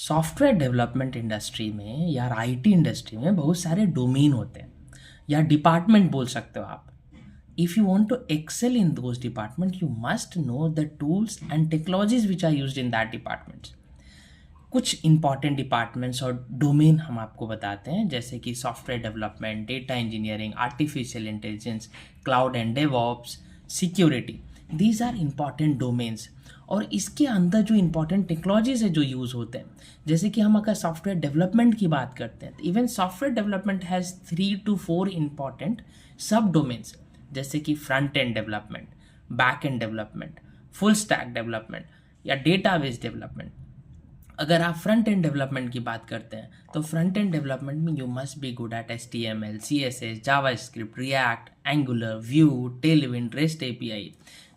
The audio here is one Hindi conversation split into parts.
सॉफ्टवेयर डेवलपमेंट इंडस्ट्री में या आईटी इंडस्ट्री में बहुत सारे डोमेन होते हैं या डिपार्टमेंट बोल सकते हो आप. If you want to excel in those department you must know the tools and technologies which are used in that departments. कुछ इंपॉर्टेंट डिपार्टमेंट्स और डोमेन हम आपको बताते हैं, जैसे कि software development, data engineering, artificial intelligence, cloud and devops, security. These are important domains. और इसके अंदर जो इंपॉर्टेंट टेक्नोलॉजीज है जो यूज़ होते हैं, जैसे कि हम अगर सॉफ्टवेयर डेवलपमेंट की बात करते हैं, even software development has 3 to 4 important सब डोमेन्स, जैसे कि front end development, back and development, full stack development या डेटाबेस डेवलपमेंट. अगर आप फ्रंट एंड डेवलपमेंट की बात करते हैं तो फ्रंट एंड डेवलपमेंट में you must be good eight HTML, CSS, JavaScript, react, angular, view, Tailwind, rest API.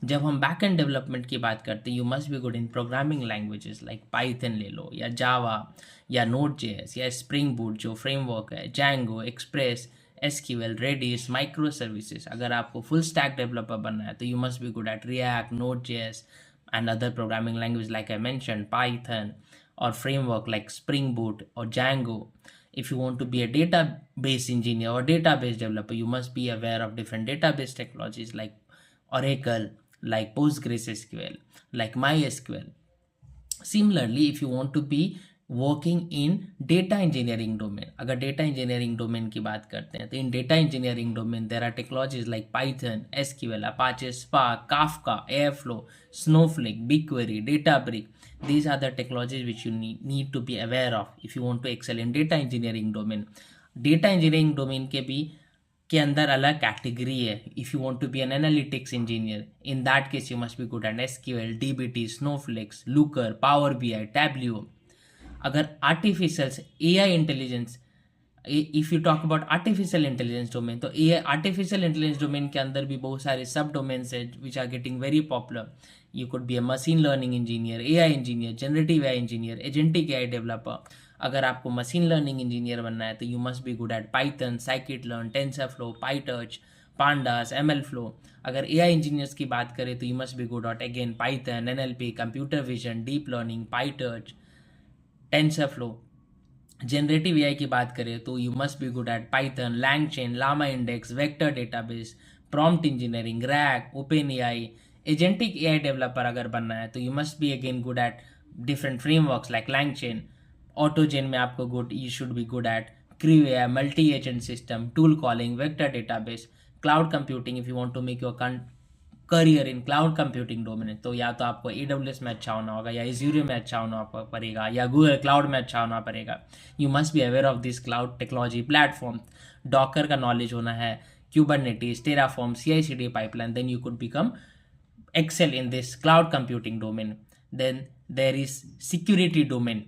जब हम बैक एंड डेवलपमेंट की बात करते हैं you must be good in programming languages like Python ले लो, या जावा, या Node.js, या स्प्रिंग बूट जो फ्रेमवर्क है, Django, Express, SQL, Redis, micro services. अगर आपको फुल स्टैक डेवलपर बनना है तो you must be good at React, Node.js and other programming language like I mentioned, Python, or framework like Spring Boot or Django. If you want to be a database engineer or database developer, you must be aware of different database technologies like Oracle, like PostgreSQL, like MySQL. Similarly, if you want to be working in data engineering domain, अगर डेटा इंजीनियरिंग डोमेन की बात करते हैं तो in data engineering domain there are technologies like Python, SQL, Apache, Spark, Kafka, Airflow, Snowflake, BigQuery, Databricks. These are the technologies which you need to be aware of if you want to excel in data engineering domain. Data engineering domain के अंदर अलग कैटेगरी है. If you want to be an analytics engineer, in that case you must be good at SQL, DBT, Snowflakes, Looker, Power BI, Tableau. अगर artificial AI intelligence, if you talk about artificial intelligence domain, तो AI आर्टिफिशियल इंटेलिजेंस डोमेन के अंदर भी बहुत सारे सब डोमेन्स है which are getting very popular. You could be a machine learning engineer, AI engineer, generative AI engineer, agentic AI developer. अगर आपको मशीन लर्निंग इंजीनियर बनना है तो you must be good eight Python, scikit-learn, TensorFlow, PyTorch, pandas, MLflow. अगर AI इंजीनियर्स की बात करें तो you must be good eight again Python, NLP, computer vision, deep learning, PyTorch, TensorFlow. Generative AI की बात करें तो you must be good eight Python, LangChain, llama index, vector database, prompt engineering, rack, OpenAI. Agentic AI developer अगर बनना है तो you must be again good at different frameworks like LangChain. AutoGen में आपको you should be good at Crew AI, multi agent system, tool calling, vector database, cloud computing. If you want to make your career in cloud computing domain तो या तो आपको AWS में अच्छा होना होगा, या Azure में अच्छा होना पड़ेगा, या गूगल क्लाउड में अच्छा होना पड़ेगा. You must be aware of this cloud technology platform. Docker का नॉलेज होना है, Kubernetes, Terraform, CI/CD pipeline. Then you could become excel in this cloud computing domain. Then there is security domain.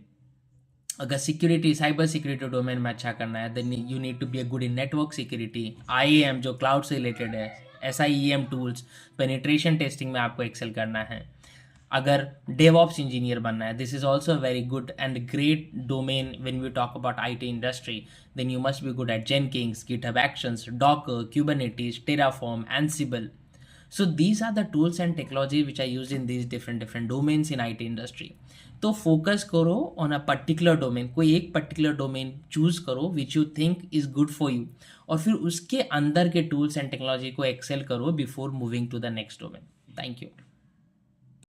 अगर सिक्योरिटी, साइबर सिक्योरिटी डोमेन में अच्छा करना है then you need to be good in network security, IAM जो क्लाउड से रिलेटेड है, SIEM टूल्स, पेनिट्रेशन टेस्टिंग में आपको एक्सेल करना है. अगर डेवऑप्स इंजीनियर बनना है, this is also very good and great domain when we talk about IT industry. Then you must be good at Jenkins, GitHub Actions, Docker, Kubernetes, Terraform, Ansible. So these are the tools and technology which are used in these different domains in IT industry. तो फोकस करो ऑन अ पर्टिकुलर डोमेन, कोई एक पर्टिकुलर डोमेन चूज करो which you think is good for you, और फिर उसके अंदर के टूल्स एंड टेक्नोलॉजी को एक्सेल करो before moving to the next domain. Thank you.